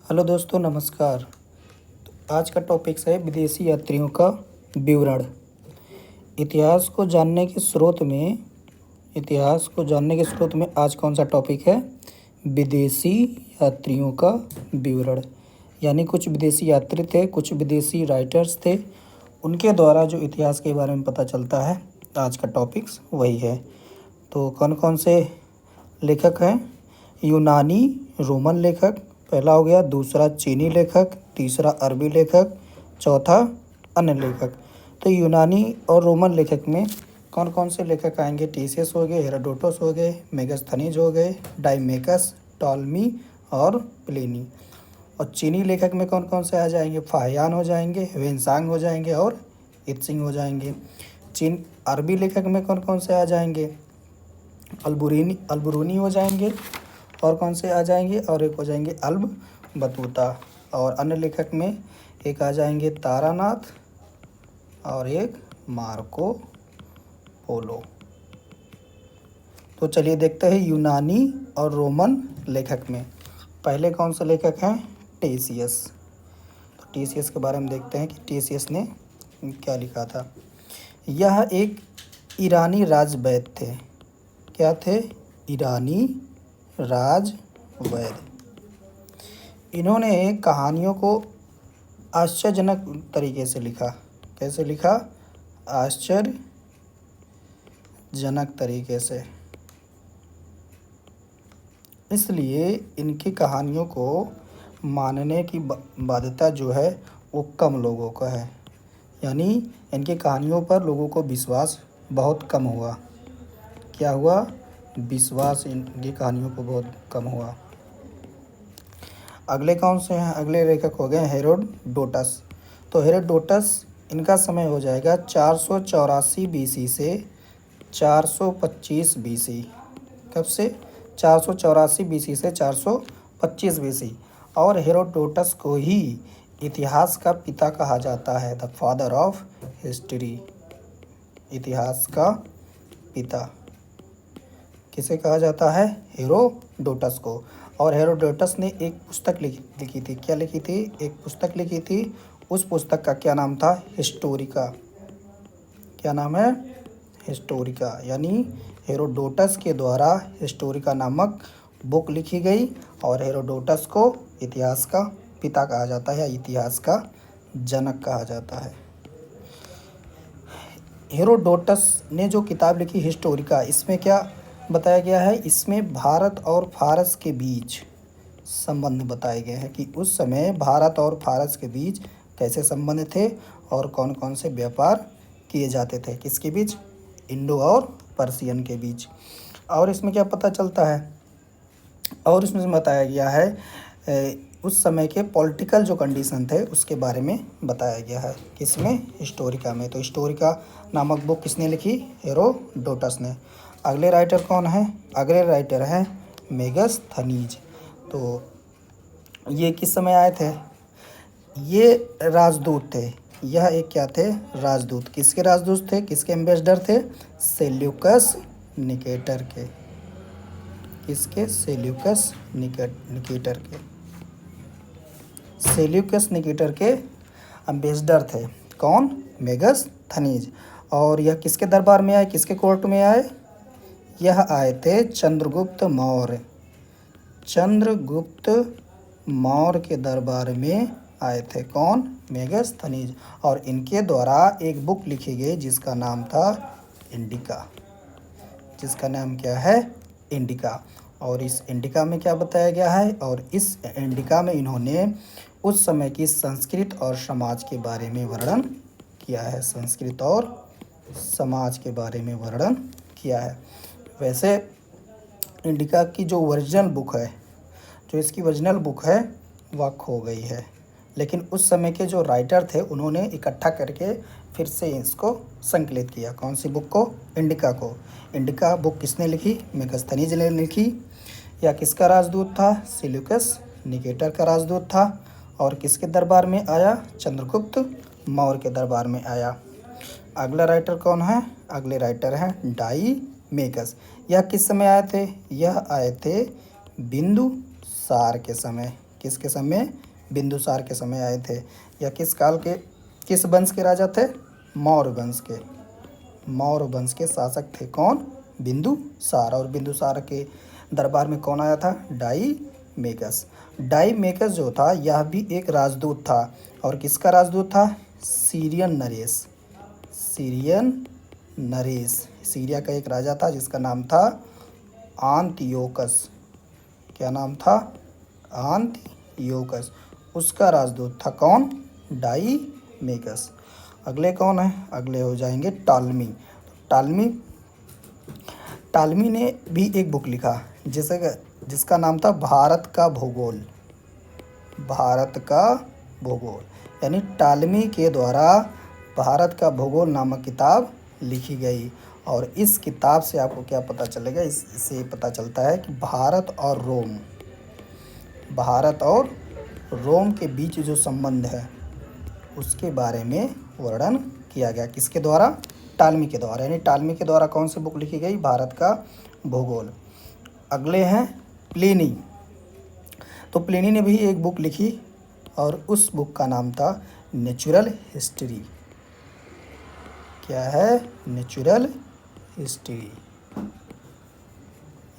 Hello दोस्तों, नमस्कार। आज का टॉपिक है विदेशी यात्रियों का विवरण। इतिहास को जानने के स्रोत में आज कौन सा टॉपिक है? विदेशी यात्रियों का विवरण। यानी कुछ विदेशी यात्री थे, कुछ विदेशी राइटर्स थे, उनके द्वारा जो इतिहास के बारे में पता चलता है, आज का टॉपिक्स वही है। तो कौन कौन से लेखक हैं? यूनानी रोमन लेखक पहला हो गया, दूसरा चीनी लेखक, तीसरा अरबी लेखक, चौथा अन्य लेखक। तो यूनानी और रोमन लेखक में कौन कौन से लेखक आएंगे? टीसीएस हो गए, हेरोडोटस हो गए, मेगास्थनीज हो गए, डाइमेकस, टॉलमी और प्लिनी। और चीनी लेखक में कौन कौन से आ जाएंगे? फाहियान हो जाएंगे, वेनसांग हो जाएंगे और इत्सिंग हो जाएंगे। अरबी लेखक में कौन कौन से आ जाएंगे? अलबरूनी हो जाएंगे, और कौन से आ जाएंगे? और एक हो जाएंगे अल्ब बतूता। और अन्य लेखक में एक आ जाएंगे तारानाथ और एक मार्को पोलो। तो चलिए देखते हैं यूनानी और रोमन लेखक में पहले कौन से लेखक हैं? टीसीएस। तो टीसीएस के बारे में देखते हैं कि टीसीएस ने क्या लिखा था। यह एक ईरानी राजवैद्य थे। क्या थे? ईरानी राजवैद्य। इन्होंने कहानियों को आश्चर्यजनक तरीके से लिखा। कैसे लिखा? आश्चर्यजनक तरीके से। इसलिए इनकी कहानियों को मानने की बाध्यता जो है वो कम लोगों का है। यानी इनकी कहानियों पर लोगों को विश्वास बहुत कम हुआ। क्या हुआ? विश्वास इनकी कहानियों को बहुत कम हुआ। अगले कौन से हैं? अगले लेखक हो गए हेरोडोटस। तो हेरोडोटस, इनका समय हो जाएगा 484 बीसी से 425 बीसी। कब से? 484 बीसी से 425 बीसी। और हेरोडोटस को ही इतिहास का पिता कहा जाता है, द फादर ऑफ हिस्ट्री। इतिहास का पिता किसे कहा जाता है? हेरोडोटस को। और हेरोडोटस ने एक पुस्तक लिखी थी। क्या लिखी थी? एक पुस्तक लिखी थी। उस पुस्तक का क्या नाम था? हिस्टोरिका। क्या नाम है? हिस्टोरिका। यानी हेरोडोटस के द्वारा हिस्टोरिका नामक बुक लिखी गई। और हेरोडोटस को इतिहास का पिता कहा जाता है या इतिहास का जनक कहा जाता है। हेरोडोटस ने जो किताब लिखी हिस्टोरिका, इसमें क्या बताया गया है? इसमें भारत और फारस के बीच संबंध बताए गए हैं कि उस समय भारत और फारस के बीच कैसे संबंध थे और कौन कौन से व्यापार किए जाते थे। किसके बीच? इंडो और पर्शियन के बीच। और इसमें क्या पता चलता है? और इसमें बताया गया है उस समय के पॉलिटिकल जो कंडीशन थे उसके बारे में बताया गया है। किसमें? हिस्टोरिका में। तो हिस्टोरिका नामक बुक किसने लिखी? हेरोडोटस ने। अगले राइटर कौन है? अगले राइटर हैं मेगास्थनीज। तो ये किस समय आए थे? ये राजदूत थे। यह एक क्या थे? राजदूत। किसके राजदूत थे? किसके एम्बेसडर थे? सेल्यूकस निकेटर के। किसके? सेल्यूकस निकेटर के। सेल्यूकस निकेटर के एम्बेसडर थे। कौन? मेगास्थनीज। और यह किसके दरबार में आए? किसके कोर्ट में आए? यह आए थे चंद्रगुप्त मौर्य। चंद्रगुप्त मौर्य के दरबार में आए थे। कौन? मेगास्थनीज। और इनके द्वारा एक बुक लिखी गई जिसका नाम था इंडिका। जिसका नाम क्या है? इंडिका। और इस इंडिका में क्या बताया गया है? और इस इंडिका में इन्होंने उस समय की संस्कृत और समाज के बारे में वर्णन किया है। संस्कृत और समाज के बारे में वर्णन किया है। वैसे इंडिका की जो ओरिजिनल बुक है, जो इसकी ओरिजिनल बुक है, वह खो गई है। लेकिन उस समय के जो राइटर थे उन्होंने इकट्ठा करके फिर से इसको संकलित किया। कौन सी बुक को? इंडिका को। इंडिका बुक किसने लिखी? मेगास्थनीज ने लिखी। या किसका राजदूत था? सेल्यूकस निकेटर का राजदूत था। और किसके दरबार में आया? चंद्रगुप्त मौर्य के दरबार में आया। अगला राइटर कौन है? अगले राइटर हैं डाइमेकस। यह किस समय आए थे? यह आए थे बिंदुसार के समय। किसके समय? बिंदुसार के समय आए थे। या किस काल के, किस वंश के राजा थे? मौर्य वंश के। मौर्य वंश के शासक थे कौन? बिंदुसार। और बिंदुसार के दरबार में कौन आया था? डाईमेकस। डाईमेकस जो था यह भी एक राजदूत था। और किसका राजदूत था? Syrian Naresh. Syrian Naresh Syria का एक राजा था जिसका नाम था आंतियोकस। क्या नाम था? आंतियोकस। उसका राजदूत था कौन? डाईमेकस। अगले कौन है? अगले हो जाएंगे टालमी। टालमी टालमी ने भी एक बुक लिखा जिसका नाम था भारत का भूगोल। भारत का भूगोल, यानी टालमी के द्वारा भारत का भूगोल नामक किताब लिखी गई। और इस किताब से आपको क्या पता चलेगा? इससे पता चलता है कि भारत और रोम के बीच जो संबंध है उसके बारे में वर्णन किया गया। किसके द्वारा? टालमी के द्वारा। यानी टालमी के द्वारा कौन सी बुक लिखी गई? भारत का भूगोल। अगले हैं प्लिनी। तो प्लिनी ने भी एक बुक लिखी और उस बुक का नाम था नेचुरल हिस्ट्री। क्या है? Natural history.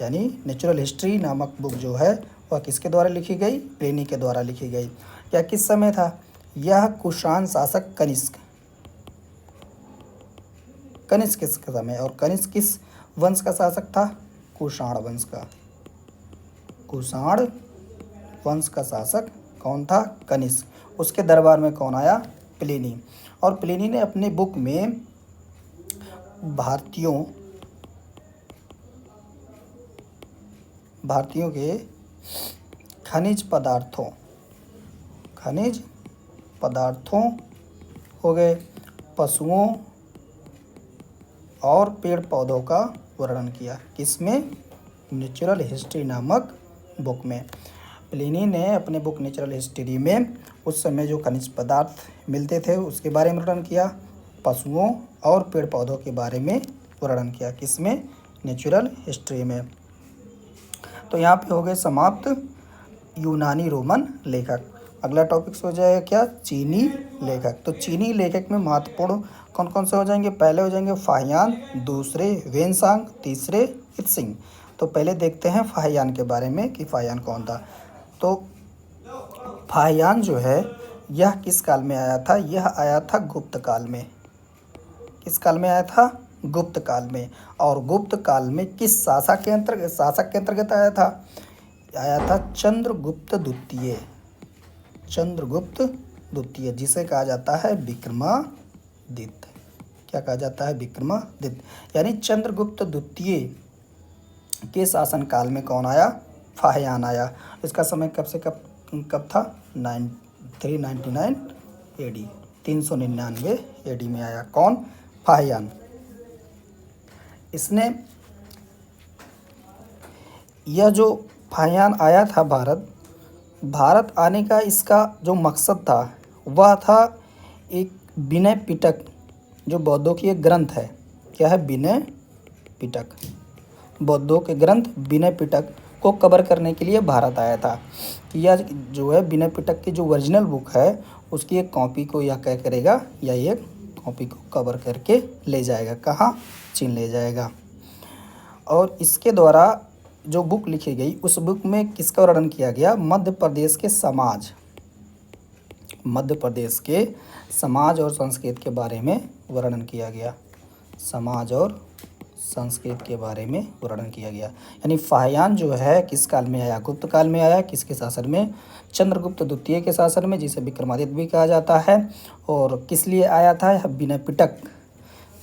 यानी नेचुरल हिस्ट्री नामक बुक जो है वह किसके द्वारा लिखी गई? प्लिनी के द्वारा लिखी गई। यह किस समय था? यह कुषाण शासक कनिष्क किसके समय, और कनिष्क किस वंश का शासक था? कुषाण वंश का। कुषाण वंश का शासक कौन था? कनिष्क। उसके दरबार में कौन आया? प्लिनी। और प्लिनी ने अपने बुक में भारतीयों के खनिज पदार्थों हो गए, पशुओं और पेड़ पौधों का वर्णन किया। किसमें? नेचुरल हिस्ट्री नामक बुक में। प्लिनी ने अपने बुक नेचुरल हिस्ट्री में उस समय जो खनिज पदार्थ मिलते थे उसके बारे में वर्णन किया, पशुओं और पेड़ पौधों के बारे में वर्णन किया। किसमें? नेचुरल हिस्ट्री में। तो यहाँ पे हो गए समाप्त यूनानी रोमन लेखक। अगला टॉपिक हो जाएगा क्या? चीनी लेखक। तो चीनी लेखक में महत्वपूर्ण कौन कौन से हो जाएंगे? पहले हो जाएंगे फाहियान, दूसरे वेनसांग, तीसरे इत्सिंग। तो पहले देखते हैं फाहियान के बारे में कि फाहियान कौन था। तो फाहियान जो है यह किस काल में आया था? यह आया था गुप्त काल में। किस काल में आया था? गुप्त काल में। और गुप्त काल में किस शासक के अंतर्गत आया था? आया था चंद्रगुप्त द्वितीय। चंद्रगुप्त द्वितीय, जिसे कहा जाता है विक्रमादित्य। क्या कहा जाता है? विक्रमादित्य। यानी चंद्रगुप्त द्वितीय के शासन काल में कौन आया? फाहियान आया। इसका समय कब से कब था? 399 एडी, 399 एडी में आया। कौन? फाहियान। इसने, यह जो फाहियान आया था भारत आने का इसका जो मकसद था वह था एक विनय पिटक, जो बौद्धों की एक ग्रंथ है। क्या है? विनय पिटक। बौद्धों के ग्रंथ विनय पिटक को कवर करने के लिए भारत आया था। यह जो है विनय पिटक की जो ओरिजिनल बुक है उसकी एक कॉपी को यह क्या करेगा? या एक कॉपी को कवर करके ले जाएगा। कहाँ? चीन ले जाएगा। और इसके द्वारा जो बुक लिखी गई उस बुक में किसका वर्णन किया गया? मध्य प्रदेश के समाज और संस्कृति के बारे में वर्णन किया गया। समाज और संस्कृत के बारे में वर्णन किया गया। यानी फाहियान जो है किस काल में आया? गुप्त काल में आया। किसके शासन में? चंद्रगुप्त द्वितीय के शासन में, जिसे विक्रमादित्य भी कहा जाता है। और किस लिए आया था?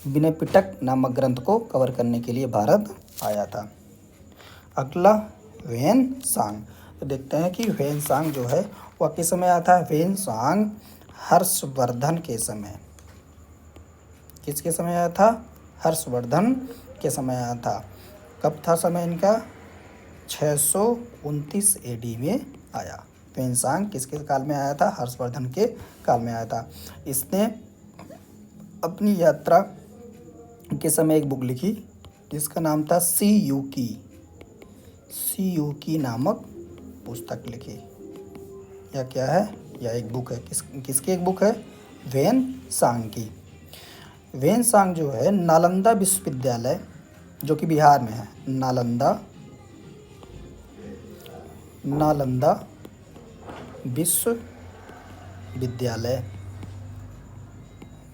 विनय पिटक नामक ग्रंथ को कवर करने के लिए भारत आया था। अगला वेनसांग। तो देखते हैं कि वेनसांग जो है वह किस समय आया था? वेनसांग हर्षवर्धन के समय। किसके समय आया था? हर्षवर्धन के समय आया था। कब था समय इनका? 629 एडी में आया। वेनसांग किसके काल में आया था? हर्षवर्धन के काल में आया था। इसने अपनी यात्रा के समय एक बुक लिखी जिसका नाम था सी यू की नामक पुस्तक लिखी। या क्या है, या एक बुक है। किसकी एक बुक है? वेन सांग की। वेन सांग जो है नालंदा विश्वविद्यालय जो कि बिहार में है, नालंदा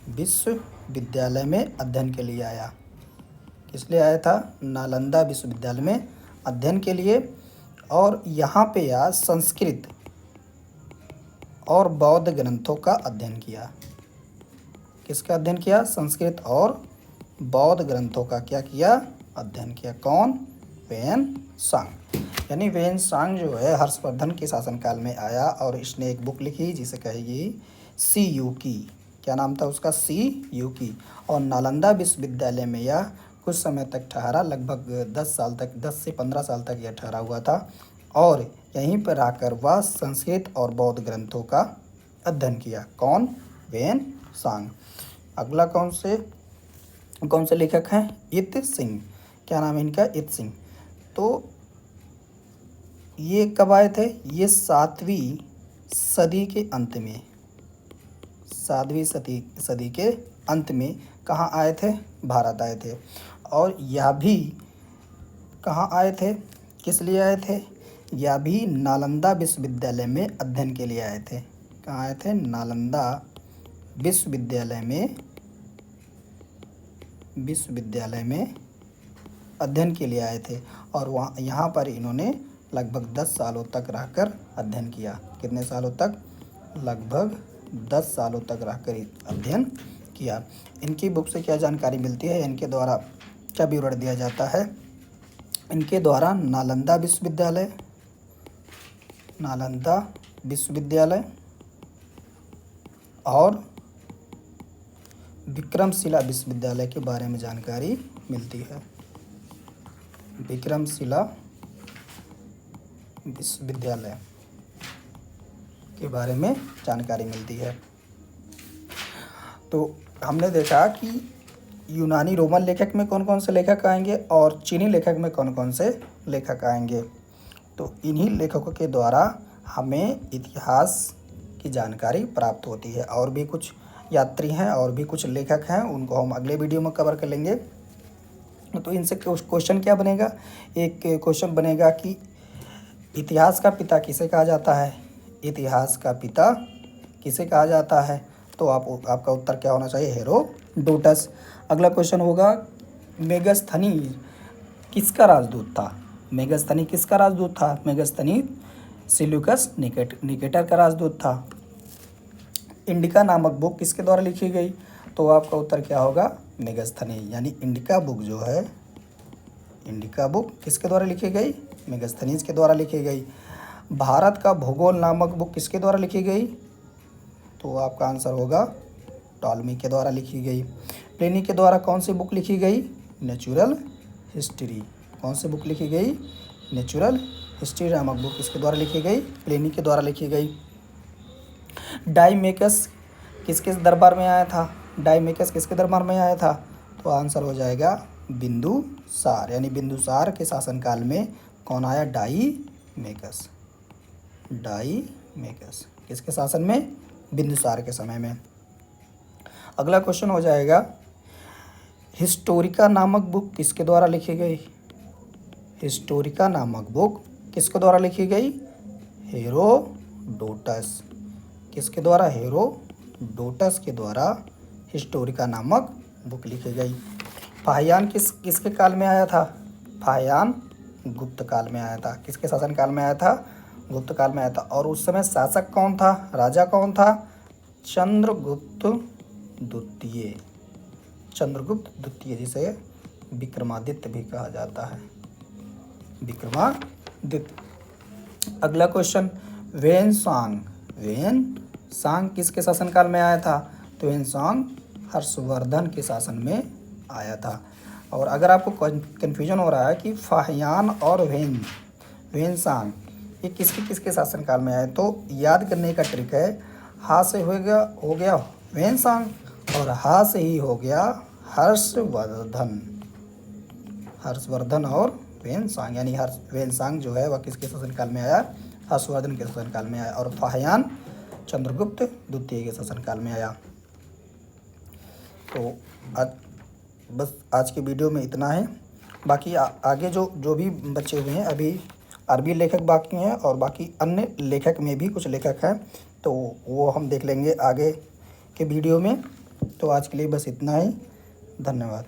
विश्वविद्यालय में अध्ययन के लिए आया। किस लिए आया था? नालंदा विश्वविद्यालय में अध्ययन के लिए। और यहाँ पे या संस्कृत और बौद्ध ग्रंथों का अध्ययन किया। किसका अध्ययन किया? संस्कृत और बौद्ध ग्रंथों का क्या किया? अध्ययन किया। कौन? Hiuen Tsang. यानी वेन सांग जो है हर्षवर्धन के शासनकाल में आया और इसने एक बुक लिखी जिसे कहेगी सी यू की। क्या नाम था उसका? सी यू की। और नालंदा विश्वविद्यालय में यह कुछ समय तक ठहरा, लगभग 10 साल तक, 10 से 15 साल तक यह ठहरा हुआ था। और यहीं पर आकर वह संस्कृत और बौद्ध ग्रंथों का अध्ययन किया। कौन? Hiuen Tsang. अगला कौन से लेखक हैं? इत सिंह। क्या नाम है इनका? इत सिंह। तो ये कब आए थे? ये 7वीं सदी के अंत में, 7वीं सदी के अंत में कहाँ आए थे? भारत आए थे। और यह भी कहाँ आए थे? किस लिए आए थे? यह भी नालंदा विश्वविद्यालय में अध्ययन के लिए आए थे। कहाँ आए थे? नालंदा विश्वविद्यालय में अध्ययन के लिए आए थे। और वहाँ यहाँ पर इन्होंने लगभग 10 सालों तक रहकर अध्ययन किया। कितने सालों तक? लगभग 10 सालों तक रहकर अध्ययन किया। इनकी बुक से क्या जानकारी मिलती है? इनके द्वारा क्या विवरण दिया जाता है? इनके द्वारा नालंदा विश्वविद्यालय और विक्रमशिला विश्वविद्यालय के बारे में जानकारी मिलती है। विक्रमशिला विश्वविद्यालय के बारे में जानकारी मिलती है। तो हमने देखा कि यूनानी रोमन लेखक में कौन कौन से लेखक आएंगे और चीनी लेखक में कौन कौन से लेखक आएंगे। तो इन्हीं लेखकों के द्वारा हमें इतिहास की जानकारी प्राप्त होती है। और भी कुछ यात्री हैं और भी कुछ लेखक हैं, उनको हम अगले वीडियो में कवर कर लेंगे। तो इनसे क्वेश्चन क्या बनेगा? एक क्वेश्चन बनेगा कि इतिहास का पिता किसे कहा जाता है? इतिहास का पिता किसे कहा जाता है? तो आपका उत्तर क्या होना चाहिए? हेरोडोटस। अगला क्वेश्चन होगा मेगस्थनीज किसका राजदूत था? मेगस्थनी किसका राजदूत था? मेगस्थनी सिल्यूकस निकेटर का राजदूत था। इंडिका नामक बुक किसके द्वारा लिखी गई? तो आपका उत्तर क्या होगा? मेगस्थनी। यानी इंडिका बुक जो है, इंडिका बुक किसके द्वारा लिखी गई? मेगस्थनीज के द्वारा लिखी गई। भारत का भूगोल नामक बुक किसके द्वारा लिखी गई? तो आपका आंसर होगा टॉलमी के द्वारा लिखी गई। प्लिनी के द्वारा कौन सी बुक लिखी गई? Natural history. कौन सी बुक लिखी गई? नेचुरल हिस्ट्री नामक बुक किसके द्वारा लिखी गई? प्लिनी के द्वारा लिखी गई। डाइमेकस किसके दरबार में आया था? डाइमेकस किसके दरबार में आया था? तो आंसर हो जाएगा बिंदुसार। यानी बिंदुसार के शासनकाल में कौन आया? डाइमेकस। किसके शासन में? बिंदुसार के समय में। अगला क्वेश्चन हो जाएगा हिस्टोरिका नामक बुक किसके द्वारा लिखी गई? हिस्टोरिका नामक बुक किसके द्वारा लिखी गई? हेरोडोटस। किसके द्वारा? हेरोडोटस के द्वारा हिस्टोरिका नामक बुक लिखी गई। फाहियान किसके काल में आया था? फाहियान गुप्त काल में आया था। किसके शासन काल में आया था? गुप्त काल में आया था। और उस समय शासक कौन था? राजा कौन था? चंद्रगुप्त द्वितीय, जिसे विक्रमादित्य भी कहा जाता है। विक्रमादित्य। अगला क्वेश्चन वेन सांग किसके शासनकाल में आया था? तो वेन सांग हर्षवर्धन के शासन में आया था। और अगर आपको कन्फ्यूजन हो रहा है कि फाहियान और वेन सांग ये किसके शासनकाल में आए, तो याद करने का ट्रिक है, हा से हो गया वेन सांग और हा से ही हो गया हर्षवर्धन और वेन सांग। यानी वेन सांग जो है वह किसके शासनकाल में आया? हर्षवर्धन के शासनकाल में आया और फाहियान चंद्रगुप्त द्वितीय के शासनकाल में आया। तो बस आज की वीडियो में इतना है। बाकी आगे जो भी बचे हुए हैं, अभी अरबी लेखक बाकी हैं और बाकी अन्य लेखक में भी कुछ लेखक हैं, तो वो हम देख लेंगे आगे के वीडियो में। तो आज के लिए बस इतना ही। धन्यवाद।